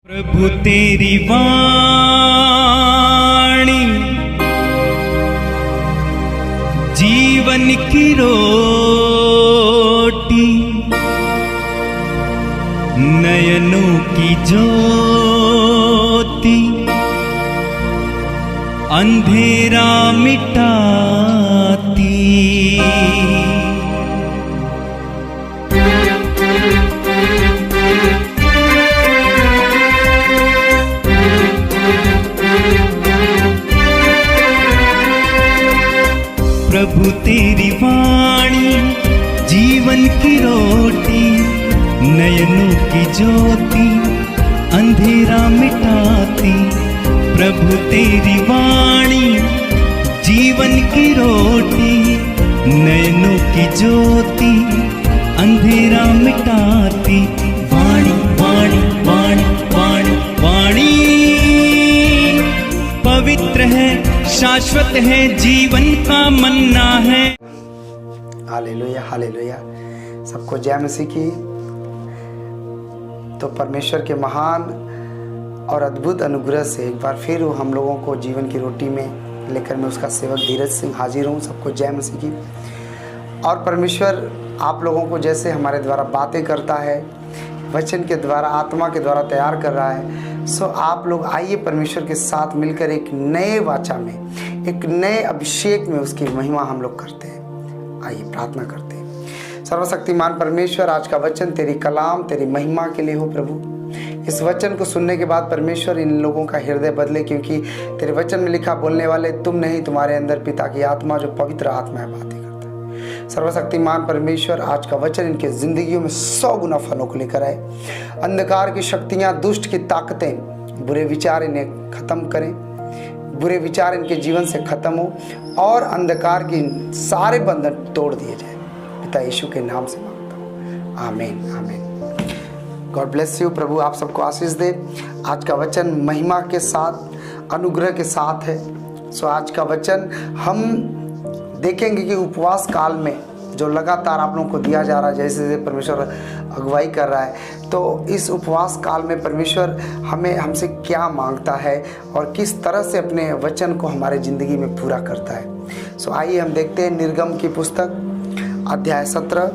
प्रभु तेरी वाणी जीवन की रोटी, नयनों की ज्योति, अंधेरा मिटाती। प्रभु तेरी वाणी जीवन की रोटी, नयनों की ज्योति, अंधेरा मिटाती। प्रभु तेरी वाणी जीवन की रोटी, नयनों की ज्योति, अंधेरा मिटाती। वाणी वाणी वाणी वाणी वाणी पवित्र है, शाश्वत है, जीवन का मन्ना है। Hallelujah hallelujah. सबको जय मसीह की। तो परमेश्वर के महान और अद्भुत अनुग्रह से एक बार फिर हम लोगों को जीवन की रोटी में लेकर मैं उसका सेवक धीरज सिंह हाजिर हूँ। सबको जय मसीह की। और परमेश्वर आप लोगों को जैसे हमारे द्वारा बातें करता है, वचन के द्वारा, आत्मा के द्वारा तैयार कर रहा है, सो आप लोग आइए परमेश्वर के साथ मिलकर एक नए वाचा में, एक नए अभिषेक में उसकी महिमा हम लोग करते हैं। आइए प्रार्थना करते हैं। सर्वशक्तिमान परमेश्वर, आज का वचन तेरी कलाम, तेरी महिमा के लिए हो प्रभु। इस वचन को सुनने के बाद परमेश्वर इन लोगों का हृदय बदले, क्योंकि तेरे वचन में लिखा बोलने वाले तुम नहीं, तुम्हारे अंदर पिता की आत्मा जो पवित्र आत्मा है बातें करता है। सर्वशक्तिमान परमेश्वर, आज का वचन इनके जिंदगियों में 100 गुना फलों को लेकर आए। अंधकार की शक्तियां, दुष्ट की ताकतें, बुरे विचार इन्हें खत्म करें, बुरे विचार इनके जीवन से खत्म हो और अंधकार की सारे बंधन तोड़ दिए जाए। पिता यीशु के नाम से मांगता हूँ, आमीन आमीन। God bless you. प्रभु आप सबको आशीष दे। आज का वचन महिमा के साथ, अनुग्रह के साथ है। सो आज का वचन हम देखेंगे कि उपवास काल में जो लगातार आप लोगों को दिया जा रहा है, जैसे जैसे परमेश्वर अगुवाई कर रहा है, तो इस उपवास काल में परमेश्वर हमसे क्या मांगता है और किस तरह से अपने वचन को हमारे ज़िंदगी में पूरा करता है। सो आइए हम देखते हैं निर्गम की पुस्तक अध्याय 17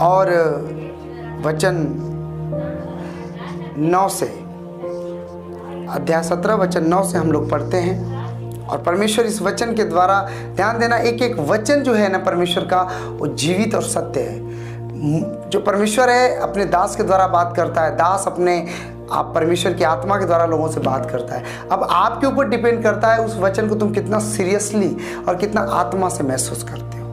और वचन 9 से, अध्याय 17 वचन 9 से हम लोग पढ़ते हैं। और परमेश्वर इस वचन के द्वारा, ध्यान देना, एक एक वचन जो है ना परमेश्वर का, वो जीवित और सत्य है। जो परमेश्वर है अपने दास के द्वारा बात करता है, दास अपने आप परमेश्वर की आत्मा के द्वारा लोगों से बात करता है। अब आपके ऊपर डिपेंड करता है उस वचन को तुम कितना सीरियसली और कितना आत्मा से महसूस करते हो।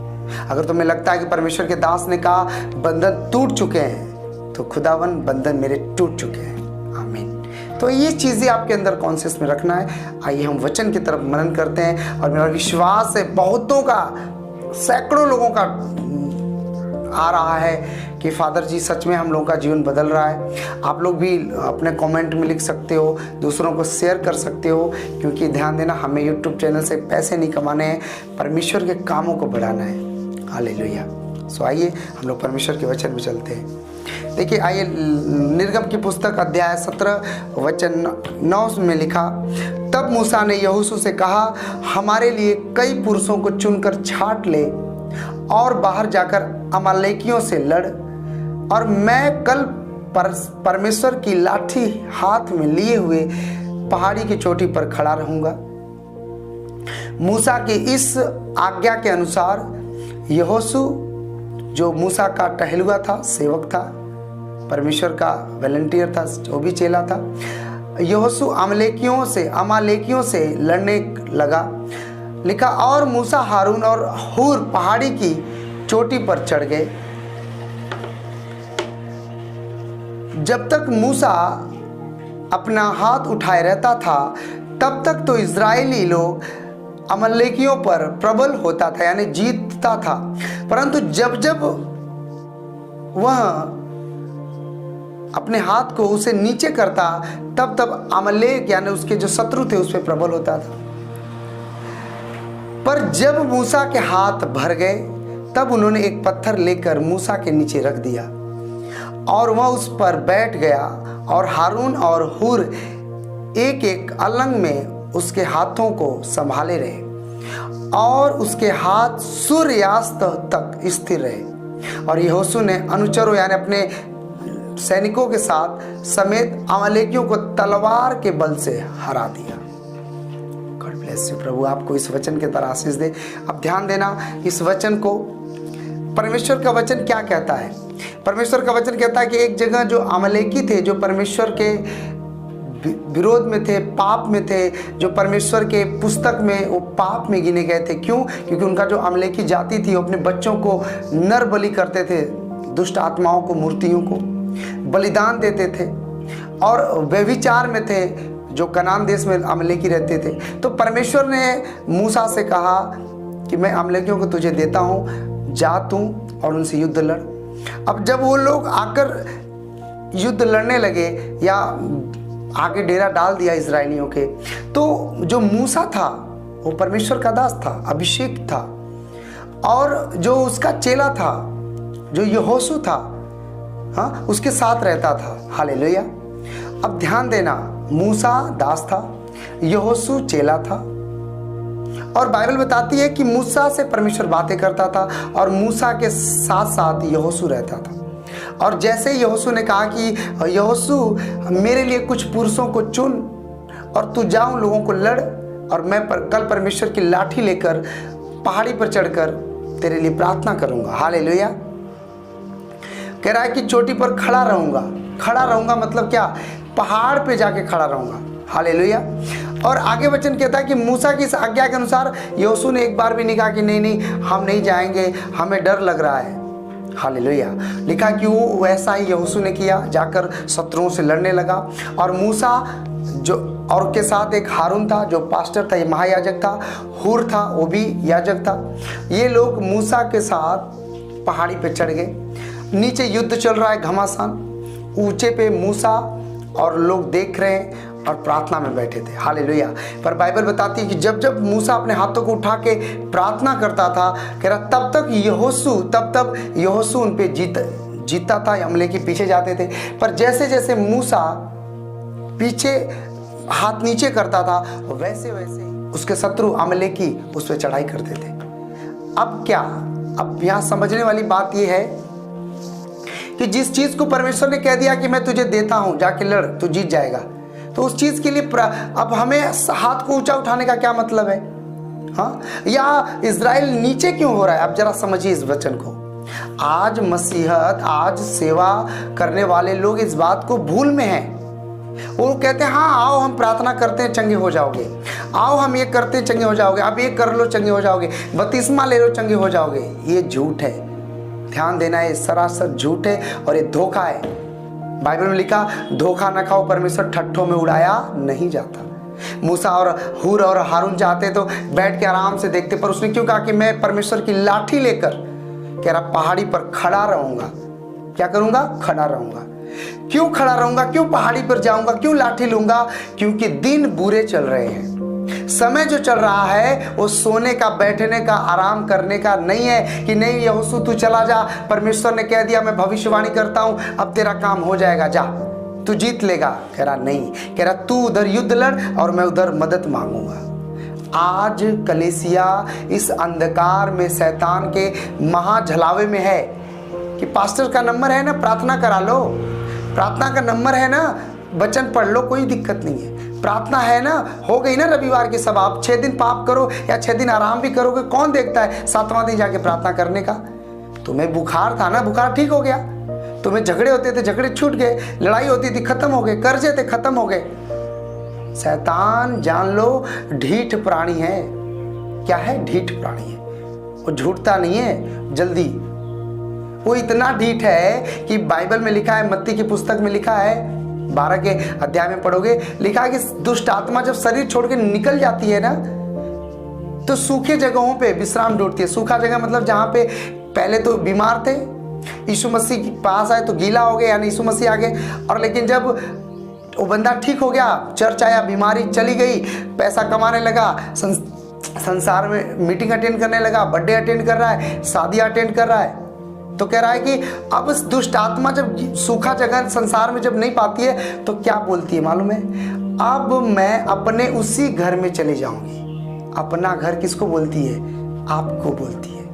अगर तुम्हें लगता है कि परमेश्वर के दास ने कहा बंधन टूट चुके हैं, तो खुदावन बंधन मेरे टूट चुके हैं। आमीन। तो ये चीज़ें आपके अंदर कॉन्शियस में रखना है। आइए हम वचन की तरफ मनन करते हैं। और मेरा विश्वास है बहुतों का, सैकड़ों लोगों का आ रहा है कि फादर जी सच में हम लोगों का जीवन बदल रहा है। आप लोग भी अपने कमेंट में लिख सकते हो, दूसरों को शेयर कर सकते हो, क्योंकि ध्यान देना, हमें यूट्यूब चैनल से पैसे नहीं कमाने हैं, परमेश्वर के कामों को बढ़ाना है। हालेलुया। सो आइए हम लोग परमेश्वर के वचन में चलते हैं। देखिए, आइए निर्गम की पुस्तक अध्याय 17 वचन 9 में लिखा, तब मूसा ने यहोशू से कहा, हमारे लिए कई पुरुषों को चुनकर छांट ले और बाहर जाकर अमालेकियों से लड़, और मैं कल परमेश्वर की लाठी हाथ में लिए हुए पहाड़ी की चोटी पर खड़ा रहूंगा। मूसा की इस आज्ञा के अनुसार यहोशू, जो मूसा का टहलुआ था, सेवक था, परमेश्वर का वॉलंटियर था, जो भी चेला था, यहोशू अमालेकियों से लड़ने लगा। लिखा, और मूसा, हारून और हूर पहाड़ी की चोटी पर चढ़ गए। जब तक मूसा अपना हाथ उठाए रहता था, तब तक तो इजरायली लोग अमालेकियों पर प्रबल होता था, यानी जीतता था। परंतु जब जब वह अपने हाथ को उसे नीचे करता, तब तब अमालेक यानी उसके जो शत्रु थे उस पर प्रबल होता था। पर जब मूसा के हाथ भर गए, तब उन्होंने एक पत्थर लेकर मूसा के नीचे रख दिया और वह उस पर बैठ गया, और हारून और हूर एक एक अलंग में उसके हाथों को संभाले रहे, और उसके हाथ सूर्यास्त तक स्थिर रहे। और यहोशू ने अनुचरों यानी अपने सैनिकों के साथ समेत अमालेकियों को तलवार के बल से हरा दिया। God bless you. प्रभु आपको इस वचन के तरह आशीष दे। अब ध्यान देना इस वचन को, परमेश्वर का वचन क्या कहता है। परमेश्वर का वचन कहता है कि एक जगह जो अमालेकी थे, जो परमेश्वर के विरोध में थे, पाप में थे, जो परमेश्वर के पुस्तक में वो पाप में गिने गए थे। क्यों? क्योंकि उनका जो अमालेकी जाति थी वो अपने बच्चों को नर बलि करते थे, दुष्ट आत्माओं को, मूर्तियों को बलिदान देते थे, और व्यभिचार में थे, जो कनान देश में अमालेकी रहते थे। तो परमेश्वर ने मूसा से कहा कि मैं अमालेकियों को तुझे देता हूँ, जा तू और उनसे युद्ध लड़। अब जब वो लोग आकर युद्ध लड़ने लगे या आगे डेरा डाल दिया इजरायलियों के, तो जो मूसा था वो परमेश्वर का दास था, अभिषेक था, और जो उसका चेला था, जो यहोशू था, हाँ, उसके साथ रहता था। हालेलुया। अब ध्यान देना, मूसा दास था, यहोशू चेला था, और बाइबल बताती है कि मूसा से परमेश्वर बातें करता था और मूसा के साथ साथ यहोशू रहता था। और जैसे यहोशू ने कहा कि यहोशू मेरे लिए कुछ पुरुषों को चुन और तू जा उन लोगों को लड़, और मैं कल परमेश्वर की लाठी लेकर पहाड़ी पर चढ़कर तेरे लिए प्रार्थना करूंगा। हालेलुया। कह रहा है कि चोटी पर खड़ा रहूंगा। खड़ा रहूंगा मतलब क्या? पहाड़ पे जाके खड़ा रहूंगा। हालेलुया। और आगे वचन कहता है कि मूसा की इस आज्ञा के अनुसार यहोशू ने एक बार भी नहीं कहा कि नहीं नहीं हम नहीं जाएंगे, हमें डर लग रहा है। हालेलुया। लिखा कि वो वैसा ही यहोशू ने किया, जाकर शत्रुओं से लड़ने लगा। और मूसा जो और के साथ एक हारून था जो पास्टर था, ये महायाजक था, हूर था वो भी याजक था। ये लोग मूसा के साथ पहाड़ी पे चढ़ गए। नीचे युद्ध चल रहा है घमासान, ऊंचे पे मूसा और लोग देख रहे हैं और प्रार्थना में बैठे थे। हालेलुया। पर बाइबल बताती है कि जब जब मूसा अपने हाथों को उठा के प्रार्थना करता था, कह रहा तब यहोशू उन पे जीता था, अमलेकी पीछे जाते थे। पर जैसे जैसे मूसा पीछे हाथ नीचे करता था, वैसे वैसे उसके शत्रु अमलेकी उस पर चढ़ाई करते थे। अब क्या? अब यहाँ समझने वाली बात यह है कि जिस चीज को परमेश्वर ने कह दिया कि मैं तुझे देता हूं, जाके लड़, तू जीत जाएगा, तो उस चीज के लिए अब हमें हाथ को ऊंचा उठाने का क्या मतलब है? हाँ, या इजराइल नीचे क्यों हो रहा है? अब जरा समझिए इस वचन को। आज मसीहत, आज सेवा करने वाले लोग इस बात को भूल में हैं। वो कहते हैं हाँ आओ हम प्रार्थना करते हैं चंगे हो जाओगे, आओ हम ये करते हैं चंगे हो जाओगे, अब ये कर लो चंगे हो जाओगे, बपतिस्मा ले लो चंगे हो जाओगे। ये झूठ है। ध्यान देना, ये सरासर झूठ है और ये धोखा है। बाइबल में लिखा धोखा न खाओ, परमेश्वर ठट्ठों में उड़ाया नहीं जाता। मूसा और हूर और हारून चाहते तो बैठ के आराम से देखते, पर उसने क्यों कहा कि मैं परमेश्वर की लाठी लेकर, कह रहा पहाड़ी पर खड़ा रहूंगा। क्या करूंगा? खड़ा रहूंगा। क्यों खड़ा रहूंगा? क्यों पहाड़ी पर जाऊंगा? क्यों लाठी लूंगा? क्योंकि दिन बुरे चल रहे हैं। समय जो चल रहा है वो सोने का, बैठने का, आराम करने का नहीं है कि नहीं यहोशू तू चला जा, परमेश्वर ने कह दिया, मैं भविष्यवाणी करता हूं, अब तेरा काम हो जाएगा, जा तू जीत लेगा। कह रहा नहीं, कह रहा तू उधर युद्ध लड़ और मैं उधर मदद मांगूंगा। आज कलीसिया इस अंधकार में शैतान के महाझलावे में है कि पास्टर का नंबर है ना, प्रार्थना करा लो, प्रार्थना का नंबर है ना, वचन पढ़ लो, कोई दिक्कत नहीं है, प्रार्थना है ना, हो गई ना रविवार की सभा, आप 6 दिन पाप करो या 6 दिन आराम भी करोगे, कौन देखता है 7वां दिन जाके प्रार्थना करने का? तुम्हें बुखार था ना, बुखार ठीक हो गया, तुम्हें झगड़े होते थे, झगड़े छूट गए, लड़ाई होती थी, खत्म हो गए, कर्जे थे, खत्म हो गए। शैतान जान लो ढीठ प्राणी है। क्या है? ढीठ प्राणी है। वो झूठता नहीं है जल्दी, वो इतना ढीठ है कि बाइबल में लिखा है, मत्ती की पुस्तक में लिखा है, 12 के अध्याय में पढ़ोगे, लिखा है कि दुष्ट आत्मा जब शरीर छोड़ के निकल जाती है ना, तो सूखे जगहों पे विश्राम ढूंढती है। सूखा जगह मतलब जहां पे पहले तो बीमार थे, यीशु मसीह के पास आए तो गीला हो गए, यानी यीशु मसीह आ गए, और लेकिन जब वो बंदा ठीक हो गया, चर्च आया, बीमारी चली गई, पैसा कमाने लगा, संसार में मीटिंग अटेंड करने लगा, बर्थडे अटेंड कर रहा है, शादी अटेंड कर रहा है, तो कह रहा है कि अब इस दुष्ट आत्मा जब सूखा जगह संसार में जब नहीं पाती है तो क्या बोलती है मालूम है? अब मैं अपने उसी घर में चले जाऊंगी। अपना घर किसको बोलती है? आपको बोलती है।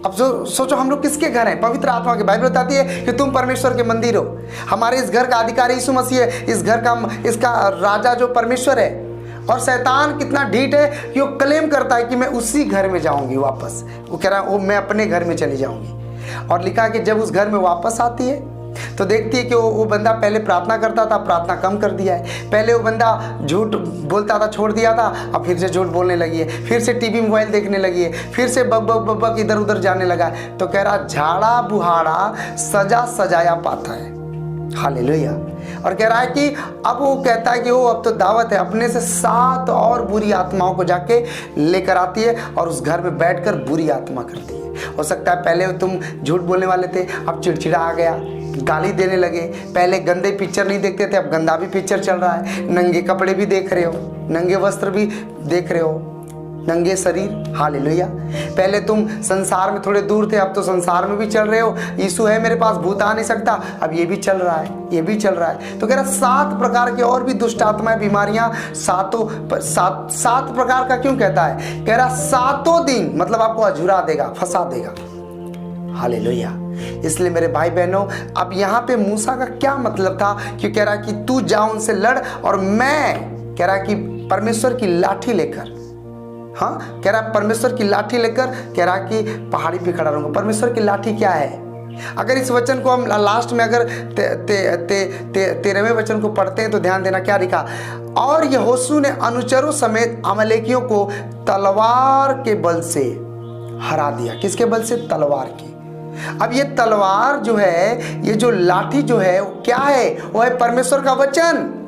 अब सोचो हम लोग किसके घर हैं? पवित्र आत्मा के। बाइबल बताती है कि तुम परमेश्वर के मंदिर हो। हमारे इस घर का अधिकारी यीशु मसीह है। इस घर का इसका राजा जो परमेश्वर है। और शैतान कितना ढीठ है कि वो क्लेम करता है कि मैं उसी घर में जाऊंगी वापस। वो कह रहा है वो मैं अपने घर में चली जाऊंगी। और लिखा कि जब उस घर में वापस आती है तो देखती है कि वो बंदा पहले प्रार्थना करता था, प्रार्थना कम कर दिया है। पहले वो बंदा झूठ बोलता था, छोड़ दिया था, अब फिर से झूठ बोलने लगी है। फिर से टीवी मोबाइल देखने लगी है। फिर से बक बक बक बक इधर उधर जाने लगा है। तो कह रहा झाड़ा बुहाड़ा सजा सजाया पाता है। हालेलुया। और कह रहा है कि अब वो कहता है कि वो अब तो दावत है। अपने से 7 और बुरी आत्माओं को जाके लेकर आती है और उस घर में बैठकर बुरी आत्मा करती है। हो सकता है पहले तुम झूठ बोलने वाले थे, अब चिड़चिड़ा आ गया, गाली देने लगे। पहले गंदे पिक्चर नहीं देखते थे, अब गंदा भी पिक्चर चल रहा है। नंगे कपड़े भी देख रहे हो, नंगे वस्त्र भी देख रहे हो, नंगे शरीर। हालेलुया। पहले तुम संसार में थोड़े दूर थे, अब तो संसार में भी चल रहे हो। यीशु है मेरे पास, भूत आ नहीं सकता, अब ये भी चल रहा है, ये भी चल रहा है। तो कह रहा 7 प्रकार के और भी दुष्ट आत्माएं, बीमारियां, 7 प्रकार का क्यों कहता है? कह रहा 7 दिन मतलब आपको अझुरा देगा, फंसा देगा। हालेलुया। इसलिए मेरे भाई बहनों, अब यहाँ पे मूसा का क्या मतलब था? क्यों कह रहा कि तू जा उनसे लड़ और मैं कह रहा कि परमेश्वर की लाठी लेकर, हाँ कह रहा परमेश्वर की लाठी लेकर कह रहा कि पहाड़ी पे खड़ा रहूंगा। परमेश्वर की लाठी क्या है? अगर इस वचन को हम लास्ट में अगर 13वें वचन को पढ़ते हैं तो ध्यान देना क्या लिखा। और यहोशू ने अनुचरों समेत अमलेकियों को तलवार के बल से हरा दिया। किसके बल से? तलवार की। अब ये तलवार जो है, ये जो लाठी जो है वो क्या है? वो है परमेश्वर का वचन।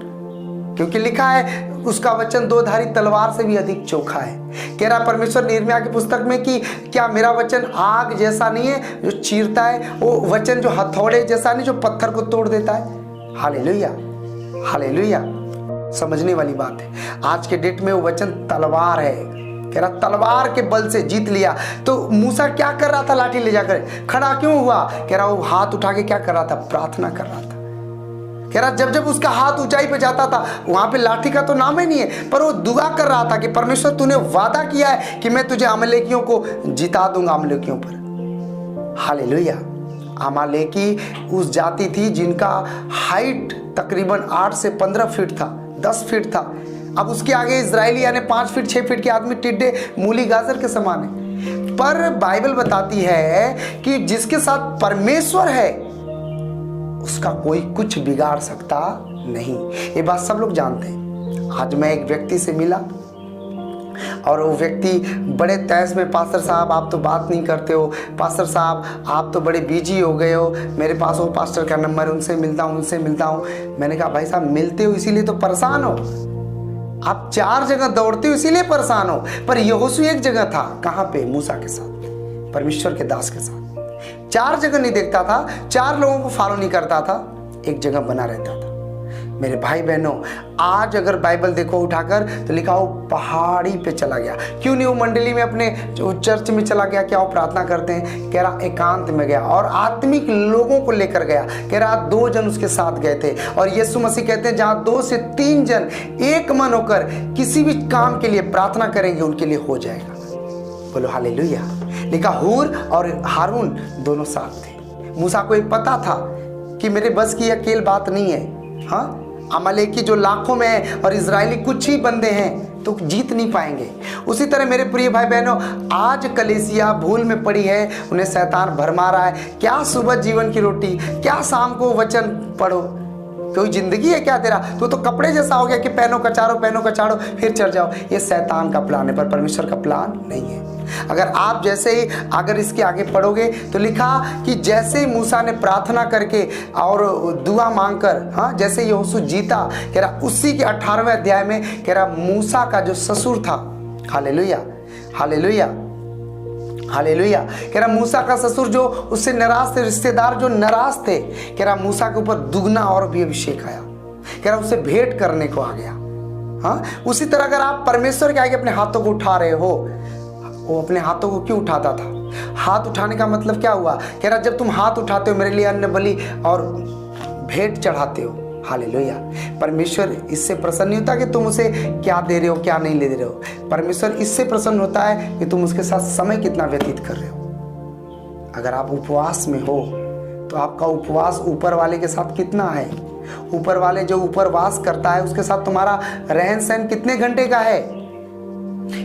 क्योंकि लिखा है उसका वचन 2 धारी तलवार से भी अधिक चोखा है। कह रहा परमेश्वर निर्मया की पुस्तक में कि क्या मेरा वचन आग जैसा नहीं है जो चीरता है, वो वचन जो हथौड़े जैसा नहीं जो पत्थर को तोड़ देता है। Hallelujah, hallelujah. समझने वाली बात है। आज के डेट में वो वचन तलवार है। कह रहा तलवार के बल से जीत लिया। तो मूसा क्या कर रहा था? लाठी ले जाकर खड़ा क्यों हुआ? कह रहा वो हाथ उठा के क्या कर रहा था? प्रार्थना कर रहा था। कह रहा जब जब उसका हाथ ऊंचाई पे जाता था वहां पे लाठी का तो नाम ही नहीं है, पर वो दुआ कर रहा था कि परमेश्वर तूने वादा किया है कि मैं तुझे अमलेकियों को जिता दूंगा अमलेकियों पर। हालेलुया। अमलेकी उस जाति थी जिनका हाइट तकरीबन 8 से 15 फीट था, 10 फीट था। अब उसके आगे इजरायली यानी 5 फीट 6 फीट के आदमी टिड्डे मूली गाजर के समान है। पर बाइबल बताती है कि जिसके साथ परमेश्वर है उसका कोई कुछ बिगाड़ सकता नहीं। ये बात सब लोग जानते हैं। आज मैं एक व्यक्ति से मिला और वो व्यक्ति बड़े तैस में, पास्टर साहब आप तो बात नहीं करते हो, पास्टर साहब आप तो बड़े बिजी हो गए हो, मेरे पास वो पास्टर का नंबर, उनसे मिलता हूँ। मैंने कहा भाई साहब मिलते हो इसीलिए तो परेशान हो, आप 4 जगह दौड़ते हो इसीलिए परेशान हो। पर यहोशू एक जगह था। कहाँ पे? मूसा के साथ, परमेश्वर के दास के साथ। 4 जगह नहीं देखता था, 4 लोगों को फॉलो नहीं करता था, एक जगह बना रहता था। मेरे भाई बहनों, आज अगर बाइबल देखो उठाकर तो लिखा हो पहाड़ी पे चला गया। क्यों नहीं वो मंडली में अपने जो चर्च में चला गया? क्या वो प्रार्थना करते हैं? कह रहा एकांत में गया और आत्मिक लोगों को लेकर गया। कह रहा 2 जन उसके साथ गए थे। और यीशु मसीह कहते हैं जहाँ 2 से 3 जन एक मन होकर किसी भी काम के लिए प्रार्थना करेंगे उनके लिए हो जाएगा। बोलो हालेलुया। लिखा हूर और हारून दोनों साथ थे। मूसा को एक पता था कि मेरे बस की अकेले बात नहीं है। हाँ, अमलेकी जो लाखों में है और इजरायली कुछ ही बंदे हैं तो जीत नहीं पाएंगे। उसी तरह मेरे प्रिय भाई बहनों, आज कलीसिया भूल में पड़ी है, उन्हें शैतान भरमा रहा है। क्या सुबह जीवन की रोटी, क्या शाम को वचन पढ़ो, कोई जिंदगी है क्या तेरा? तो कपड़े जैसा हो गया कि पहनो कचाड़ो फिर चढ़ जाओ। ये शैतान का प्लान है, पर परमेश्वर का प्लान नहीं है। अगर आप जैसे ही अगर इसके आगे पढ़ोगे तो लिखा कि जैसे ही मूसा ने प्रार्थना करके और दुआ मांगकर, हाँ जैसे यहोशू जीता, कह रहा उसी के 18वें अध्याय में कह रहा मूसा का जो ससुर था, हालेलुया हालेलुया हालेलुया, कह रहा मूसा का ससुर जो उससे नाराज थे, रिश्तेदार जो नाराज थे, कह रहा मूसा के ऊपर दुगना और भी अभिषेक आया। कह रहा उससे भेंट करने को आ गया। हाँ, उसी तरह अगर आप परमेश्वर के आगे अपने हाथों को उठा रहे हो, वो अपने हाथों को क्यों उठाता था? हाथ उठाने का मतलब क्या हुआ? कह रहा जब तुम हाथ उठाते हो मेरे लिए अन्न बलि और भेंट चढ़ाते हो, हालेलुया, परमेश्वर इससे प्रसन्न नहीं होता कि तुम उसे क्या दे रहे हो क्या नहीं ले दे रहे हो। परमेश्वर इससे प्रसन्न होता है कि तुम उसके साथ समय कितना व्यतीत कर रहे हो। अगर आप उपवास में हो तो आपका उपवास ऊपर वाले के साथ कितना है? ऊपर वाले जो ऊपर वास करता है उसके साथ तुम्हारा रहन सहन कितने घंटे का है?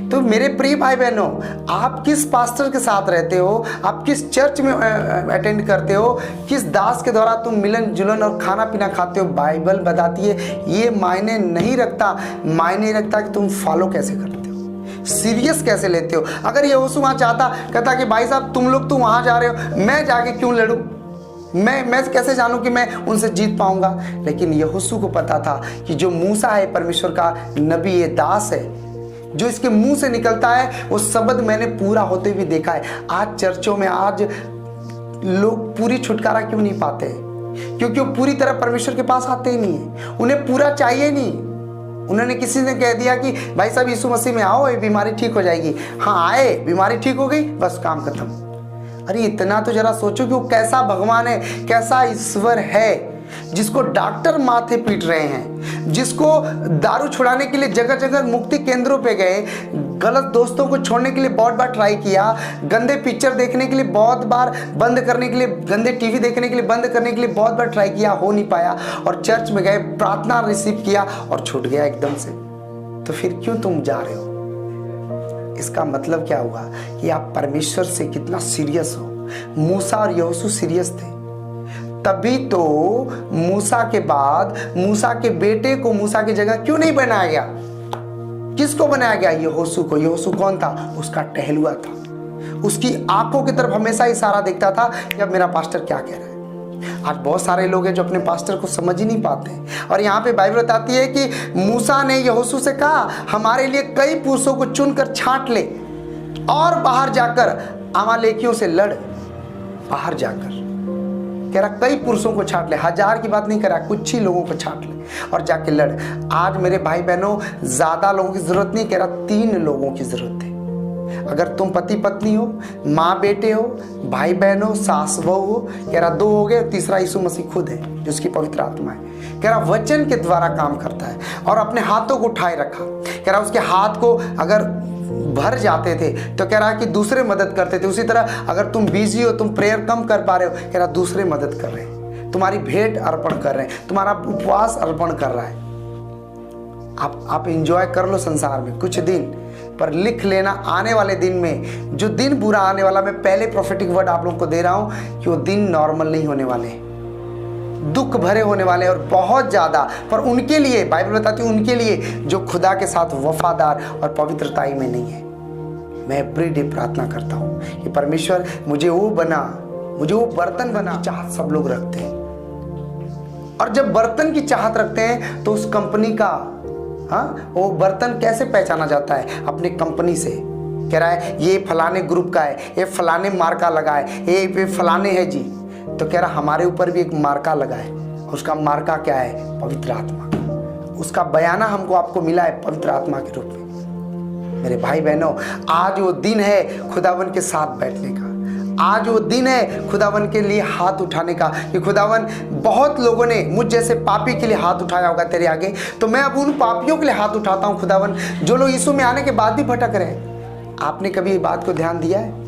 तो मेरे प्रिय भाई बहनों, आप किस पास्टर के साथ रहते हो, आप किस चर्च में अटेंड करते हो, किस दास के द्वारा तुम मिलन जुलन और खाना पीना खाते हो, बाइबल बताती है ये मायने नहीं रखता। मायने रखता कि तुम फॉलो कैसे करते हो, सीरियस कैसे लेते हो। अगर यहोशू वहाँ चाहता, कहता कि भाई साहब तुम लोग तो वहाँ जा रहे हो, मैं जाके क्यों लड़ूं, मैं कैसे जानूं कि मैं उनसे जीत पाऊंगा। लेकिन यहोशू को पता था कि जो मूसा है परमेश्वर का नबी, ये दास है, जो इसके मुंह से निकलता है वो शब्द मैंने पूरा होते हुए देखा है। आज चर्चों में आज लोग पूरी छुटकारा क्यों नहीं पाते? क्योंकि वो पूरी तरह परमेश्वर के पास आते ही नहीं है, उन्हें पूरा चाहिए नहीं। उन्होंने किसी ने कह दिया कि भाई साहब यीशु मसीह में आओ, ये बीमारी ठीक हो जाएगी। हाँ आए, बीमारी ठीक हो गई, बस काम खत्म। अरे इतना तो जरा सोचो कि वो कैसा भगवान है, कैसा ईश्वर है, जिसको डॉक्टर माथे पीट रहे हैं, जिसको दारू छुड़ाने के लिए जगह जगह मुक्ति केंद्रों पे गए, गलत दोस्तों को छोड़ने के लिए बहुत बार ट्राई किया, गंदे पिक्चर देखने के लिए बहुत बार बंद करने के लिए, गंदे टीवी देखने के लिए बंद करने के लिए बहुत बार ट्राई किया, हो नहीं पाया, और चर्च में गए, प्रार्थना रिसीव किया और छूट गया एकदम से। तो फिर क्यों तुम जा रहे हो? इसका मतलब क्या हुआ कि आप परमेश्वर से कितना सीरियस हो। मूसा और यहोशू सीरियस थे, तभी तो मूसा के बाद मूसा के बेटे को मूसा की जगह क्यों नहीं बनाया गया? किसको बनाया गया? यहोशू को। यहोशू कौन था? उसका टहलुआ था, उसकी आंखों की तरफ हमेशा इशारा देखता था कि अब मेरा पास्टर क्या कह रहा है। आज बहुत सारे लोग हैं जो अपने पास्टर को समझ ही नहीं पाते, और यहाँ पे बाइबल बताती है कि मूसा ने यहोशू से कहा हमारे लिए कई पुरुषों को चुनकर छांट ले और बाहर जाकर अमालेकियों से लड़। बाहर जाकर कह रहा कई पुरुषों को छांट ले, 1000 की बात नहीं कर रहा, कुछ ही लोगों को छांट ले और जाके लड़। आज मेरे भाई बहनों ज्यादा लोगों की जरूरत नहीं, कह रहा 3 लोगों की जरूरत है। अगर तुम पति पत्नी हो, माँ बेटे हो, भाई बहन हो, सास बहू हो, कह रहा 2 हो गए, तीसरा यीशु मसीह खुद है जिसकी पवित्र आत्मा है। कह रहा वचन के द्वारा काम करता है, और अपने हाथों को उठाए रखा। कह रहा उसके हाथ को अगर भर जाते थे तो कह रहा कि दूसरे मदद करते थे। उसी तरह अगर तुम बिजी हो, तुम प्रेयर कम कर पा रहे हो, कह रहा दूसरे मदद कर रहे हैं, तुम्हारी भेंट अर्पण कर रहे हैं, तुम्हारा उपवास अर्पण कर रहा है। आप एंजॉय कर लो संसार में कुछ दिन, पर लिख लेना आने वाले दिन में, जो दिन बुरा आने वाला, मैं पहले प्रोफेटिक वर्ड आप लोगों को दे रहा हूं कि वो दिन नॉर्मल नहीं होने वाले, दुख भरे होने वाले और बहुत ज़्यादा। पर उनके लिए बाइबल बताती है, उनके लिए जो खुदा के साथ वफादार और पवित्रताई में नहीं है। मैं एवरीडे प्रार्थना करता हूँ कि परमेश्वर मुझे वो बना, मुझे वो बर्तन बना। चाहत सब लोग रखते हैं, और जब बर्तन की चाहत रखते हैं तो उस कंपनी का, हाँ, वो बर्तन कैसे पहचाना जाता है? अपने कंपनी से। कह रहा है ये फलाने ग्रुप का है, ये फलाने मार्का लगा है, ये फलाने है जी। तो कह रहा हमारे ऊपर भी एक मार्का लगा है, उसका मार्का क्या है? पवित्र आत्मा। उसका बयाना हमको आपको मिला है पवित्र आत्मा के रूप में। मेरे भाई बहनों, आज वो दिन है खुदावन के साथ बैठने का, आज वो दिन है खुदावन के लिए हाथ उठाने का। कि खुदावन, बहुत लोगों ने मुझ जैसे पापी के लिए हाथ उठाया होगा तेरे आगे, तो मैं अब उन पापियों के लिए हाथ उठाता हूँ खुदावन, जो लोग यीशु में आने के बाद भी भटक रहे हैं। आपने कभी ये बात को ध्यान दिया है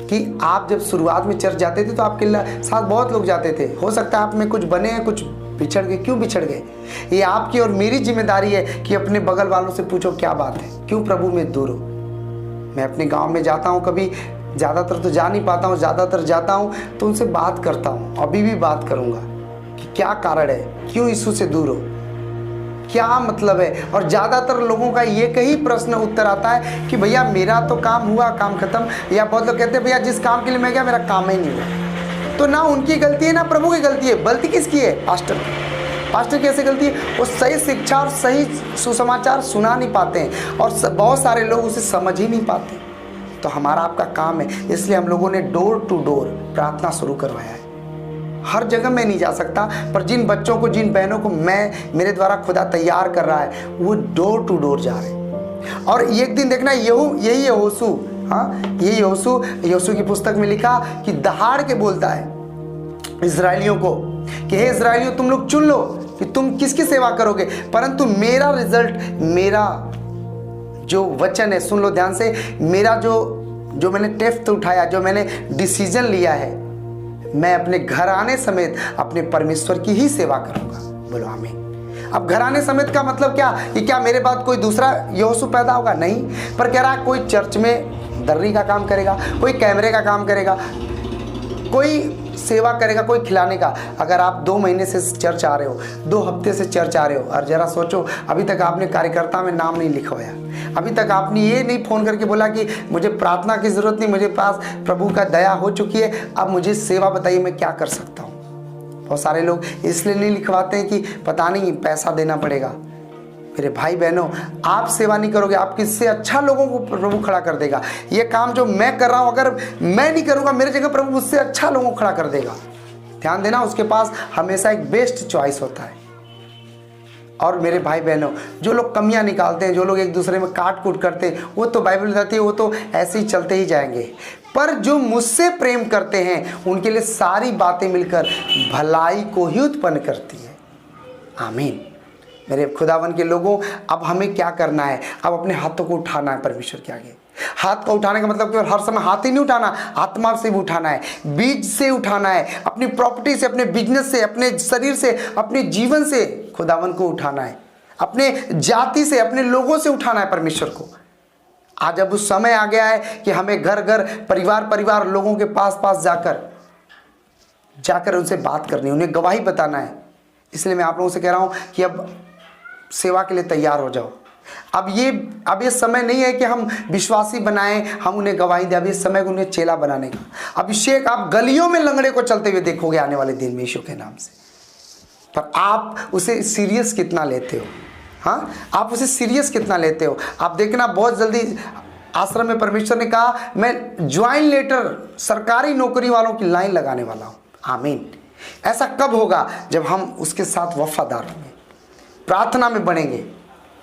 कि आप जब शुरुआत में चर्च जाते थे तो आपके साथ बहुत लोग जाते थे, हो सकता है आप में कुछ बने हैं, कुछ बिछड़ गए। क्यों बिछड़ गए? ये आपकी और मेरी जिम्मेदारी है कि अपने बगल वालों से पूछो क्या बात है, क्यों प्रभु में दूर हो। मैं अपने गांव में जाता हूं, कभी ज़्यादातर तो जा नहीं पाता हूं, ज़्यादातर जाता हूं तो उनसे बात करता हूं, अभी भी बात करूंगा कि क्या कारण है, क्यों यीशु से दूर हो, क्या मतलब है। और ज़्यादातर लोगों का ये कई प्रश्न उत्तर आता है कि भैया मेरा तो काम हुआ, काम खत्म। या बहुत लोग कहते हैं भैया जिस काम के लिए मैं गया मेरा काम ही नहीं हुआ। तो ना उनकी गलती है ना प्रभु की गलती है, गलती किसकी है? पास्टर की। पास्टर की ऐसी गलती है, वो सही शिक्षा और सही सुसमाचार सुना नहीं पाते हैं, और बहुत सारे लोग उसे समझ ही नहीं पाते। तो हमारा आपका काम है, इसलिए हम लोगों ने डोर टू डोर प्रार्थना शुरू करवाया है। हर जगह मैं नहीं जा सकता, पर जिन बच्चों को, जिन बहनों को मेरे द्वारा खुदा तैयार कर रहा है, वो डोर टू डोर जा रहे हैं। और एक दिन देखना यही यहोशू, हाँ, ये यहोशू की पुस्तक में लिखा कि दहाड़ के बोलता है इजरायलियों को कि हे इजरायलियों, तुम लोग चुन लो कि तुम किसकी सेवा करोगे, परंतु मेरा रिजल्ट, मेरा जो वचन है, सुन लो ध्यान से, मेरा जो मैंने टेस्ट उठाया, जो मैंने डिसीजन लिया है, मैं अपने घराने समेत अपने परमेश्वर की ही सेवा करूंगा। बोलो आमीन। अब घराने समेत का मतलब क्या, कि क्या मेरे बाद कोई दूसरा यहोशू पैदा होगा? नहीं, पर कह रहा है कोई चर्च में दर्री का काम करेगा, कोई कैमरे का काम करेगा, कोई सेवा करेगा, कोई खिलाने का। अगर आप 2 महीने से चर्च आ रहे हो, 2 हफ्ते से चर्च आ रहे हो, और जरा सोचो अभी तक आपने कार्यकर्ता में नाम नहीं लिखवाया, अभी तक आपने ये नहीं फ़ोन करके बोला कि मुझे प्रार्थना की ज़रूरत नहीं, मुझे पास प्रभु का दया हो चुकी है, अब मुझे सेवा बताइए मैं क्या कर सकता हूँ। बहुत सारे लोग इसलिए नहीं लिखवाते हैं कि पता नहीं पैसा देना पड़ेगा। मेरे भाई बहनों, आप सेवा नहीं करोगे, आप किससे अच्छा लोगों को प्रभु खड़ा कर देगा। ये काम जो मैं कर रहा हूं, अगर मैं नहीं करूंगा, मेरे जगह प्रभु मुझसे अच्छा लोगों को खड़ा कर देगा। ध्यान देना, उसके पास हमेशा एक बेस्ट चॉइस होता है। और मेरे भाई बहनों, जो लोग कमियां निकालते हैं, जो लोग एक दूसरे में काट कूट करते हैं, वो तो बाइबल बताती है वो तो ऐसे ही चलते ही जाएंगे। पर जो मुझसे प्रेम करते हैं, उनके लिए सारी बातें मिलकर भलाई को ही उत्पन्न करती है। आमीन। मेरे खुदावन के लोगों, अब हमें क्या करना है? अब अपने हाथों को उठाना है परमेश्वर के आगे। हाथ को उठाने का मतलब केवल हर समय हाथ ही नहीं उठाना, आत्मा से भी उठाना है, बीज से उठाना है, अपनी प्रॉपर्टी से, अपने बिजनेस से, अपने शरीर से, अपने जीवन से खुदावन को उठाना है, अपने जाति से, अपने लोगों से उठाना है परमेश्वर को। आज अब उस समय आ गया है कि हमें घर घर, परिवार परिवार, लोगों के पास पास जाकर उनसे बात करनी, उन्हें गवाही बताना है। इसलिए मैं आप लोगों से कह रहा हूं कि अब सेवा के लिए तैयार हो जाओ। अब ये समय नहीं है कि हम विश्वासी बनाएं, हम उन्हें गवाही दें। अब ये समय उन्हें चेला बनाने का। अभिषेक आप गलियों में लंगड़े को चलते हुए देखोगे आने वाले दिन में यीशु के नाम से। पर आप उसे सीरियस कितना लेते हो? हाँ, आप उसे सीरियस कितना लेते हो? आप देखना, बहुत जल्दी आश्रम में परमेश्वर ने कहा मैं ज्वाइन लेटर सरकारी नौकरी वालों की लाइन लगाने वाला हूँ। आमीन। ऐसा कब होगा? जब हम उसके साथ वफादार होंगे, प्रार्थना में बढ़ेंगे।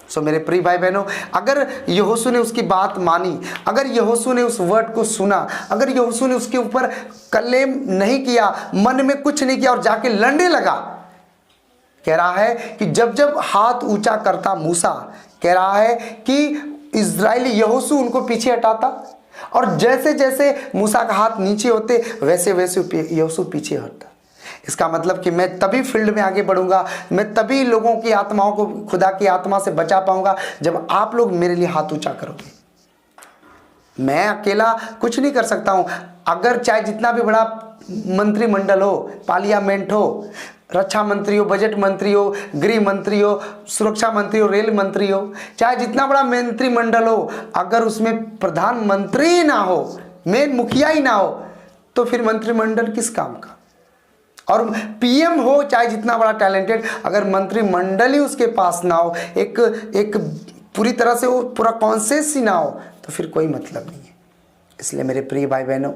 सो मेरे प्रिय भाई बहनों, अगर यहोशू ने उसकी बात मानी, अगर यहोशू ने उस वर्ड को सुना, अगर यहोशू ने उसके ऊपर क्लेम नहीं किया, मन में कुछ नहीं किया और जाके लड़ने लगा, कह रहा है कि जब जब हाथ ऊंचा करता मूसा, कह रहा है कि इजरायली यहोशू उनको पीछे हटाता, और जैसे जैसे मूसा का हाथ नीचे होते वैसे वैसे यहोशू पीछे हटता। इसका मतलब कि मैं तभी फील्ड में आगे बढ़ूंगा, मैं तभी लोगों की आत्माओं को खुदा की आत्मा से बचा पाऊंगा जब आप लोग मेरे लिए हाथ ऊंचा करोगे। मैं अकेला कुछ नहीं कर सकता हूं। अगर चाहे जितना भी बड़ा मंत्रिमंडल हो, पार्लियामेंट हो, रक्षा मंत्री हो, बजट मंत्री हो, गृह मंत्री हो, सुरक्षा मंत्री हो, रेल मंत्री हो, चाहे जितना बड़ा मंत्रिमंडल हो, अगर उसमें प्रधानमंत्री ना हो, मेन मुखिया ही ना हो, तो फिर मंत्रिमंडल किस काम का? और पीएम हो चाहे जितना बड़ा टैलेंटेड, अगर मंत्रिमंडल ही उसके पास ना हो, एक पूरी तरह से वो पूरा कॉन्शियस ही ना हो, तो फिर कोई मतलब नहीं है। इसलिए मेरे प्रिय भाई बहनों,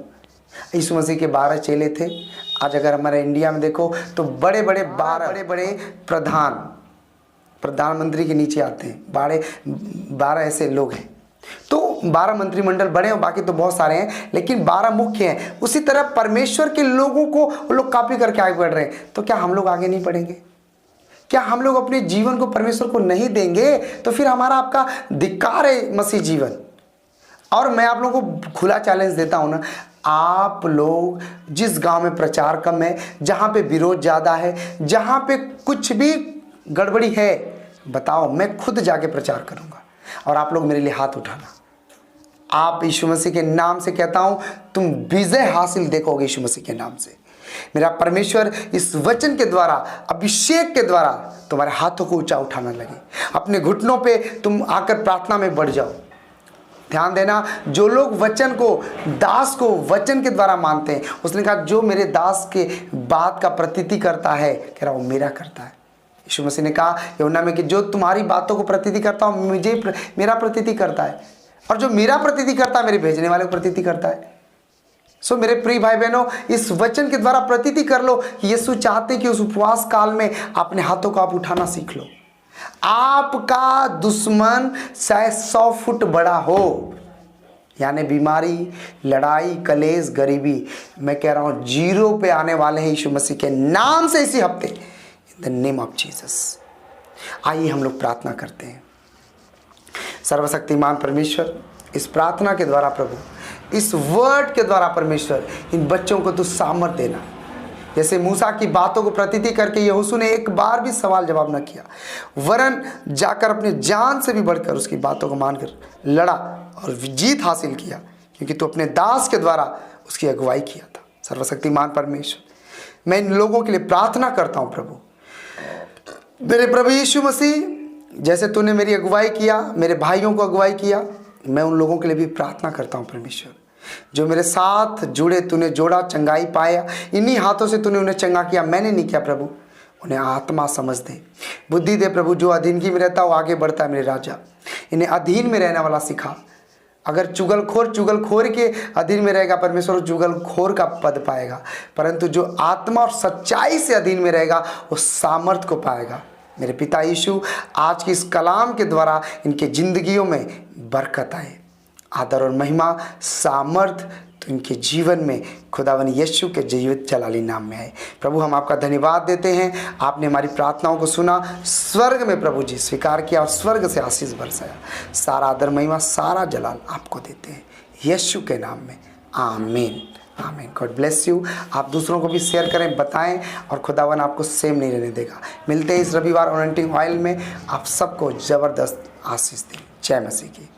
यीशु मसीह के 12 चेले थे। आज अगर हमारे इंडिया में देखो तो बड़े बड़े 12 प्रधानमंत्री के नीचे आते हैं। 12 ऐसे लोग हैं। तो 12 मंत्रिमंडल बड़े हैं, बाकी तो बहुत सारे हैं, लेकिन 12 मुख्य हैं। उसी तरह परमेश्वर के लोगों को वो लोग कॉपी करके आगे बढ़ रहे हैं। तो क्या हम लोग आगे नहीं बढ़ेंगे? क्या हम लोग अपने जीवन को परमेश्वर को नहीं देंगे? तो फिर हमारा आपका धिक्कार है मसीह जीवन। और मैं आप लोगों को खुला चैलेंज देता हूं ना, आप लोग जिस गांव में प्रचार कम है, जहां पे विरोध ज्यादा है, जहां पे कुछ भी गड़बड़ी है, बताओ, मैं खुद जाके प्रचार करूंगा और आप लोग मेरे लिए हाथ उठाना। आप यीशु मसीह के नाम से कहता हूं, तुम विजय हासिल देखोगे यीशु मसीह के नाम से। मेरा परमेश्वर इस वचन के द्वारा, अभिषेक के द्वारा तुम्हारे हाथों को ऊंचा उठाना लगे। अपने घुटनों पे तुम आकर प्रार्थना में बढ़ जाओ। ध्यान देना, जो लोग वचन को, दास को वचन के द्वारा मानते हैं, उसने कहा जो मेरे दास के बात का प्रतीति करता है, कह रहा वो मेरा करता है। यीशु मसीह ने कहा यूहन्ना में कि जो तुम्हारी बातों को प्रतीति करता हूं, मुझे मेरा प्रतीति करता है, और जो मेरा प्रतीति करता है मेरे भेजने वाले को प्रतीति करता है। सो मेरे प्रिय भाई बहनों, इस वचन के द्वारा प्रतीति कर लो कि यीशु चाहते कि उस उपवास काल में अपने हाथों को आप उठाना सीख लो। आपका दुश्मन चाहे 100 फुट बड़ा हो, यानी बीमारी, लड़ाई, कलेश, गरीबी, मैं कह रहा हूँ जीरो पे आने वाले हैं यीशु मसीह के नाम से इसी हफ्ते, in the name of Jesus. आइए हम लोग प्रार्थना करते हैं। सर्वशक्तिमान परमेश्वर, इस प्रार्थना के द्वारा प्रभु, इस वर्ड के द्वारा परमेश्वर, इन बच्चों को तू सामर्थ देना। जैसे मूसा की बातों को प्रतीति करके यहोशू ने एक बार भी सवाल जवाब न किया, वरन जाकर अपनी जान से भी बढ़कर उसकी बातों को मानकर लड़ा और जीत हासिल किया, क्योंकि तू अपने दास के द्वारा उसकी अगुवाई किया था। सर्वशक्तिमान परमेश्वर, मैं इन लोगों के लिए प्रार्थना करता हूँ प्रभु, मेरे प्रभु यीशु मसीह, जैसे तूने मेरी अगुवाई किया, मेरे भाइयों को अगुवाई किया, मैं उन लोगों के लिए भी प्रार्थना करता हूँ परमेश्वर, जो मेरे साथ जुड़े, तूने जोड़ा, चंगाई पाया, इन्हीं हाथों से तूने उन्हें चंगा किया, मैंने नहीं किया प्रभु। उन्हें आत्मा समझ दे, बुद्धि दे प्रभु। जो अधीनगी में रहता है वो आगे बढ़ता है मेरे राजा, इन्हें अधीन में रहने वाला सिखा। अगर चुगलखोर के अधीन में रहेगा परमेश्वर, चुगलखोर का पद पाएगा, परंतु जो आत्मा और सच्चाई से अधीन में रहेगा वो सामर्थ को पाएगा। मेरे पिता यीशु, आज की इस कलाम के द्वारा इनके जिंदगियों में बरकत आए, आदर और महिमा, सामर्थ तो इनके जीवन में खुदावन यीशु के जीवित जलाली नाम में आए। प्रभु हम आपका धन्यवाद देते हैं, आपने हमारी प्रार्थनाओं को सुना, स्वर्ग में प्रभु जी स्वीकार किया और स्वर्ग से आशीष बरसाया। सारा आदर महिमा, सारा जलाल आपको देते हैं यीशु के नाम में, आमीन आमीन। God bless you. आप दूसरों को भी शेयर करें, बताएं, और खुदावन आपको सेम नहीं रहने देगा। मिलते हैं इस रविवार अनॉइंटिंग ऑयल में, आप सबको ज़बरदस्त आशीष दें। जय मसीह की।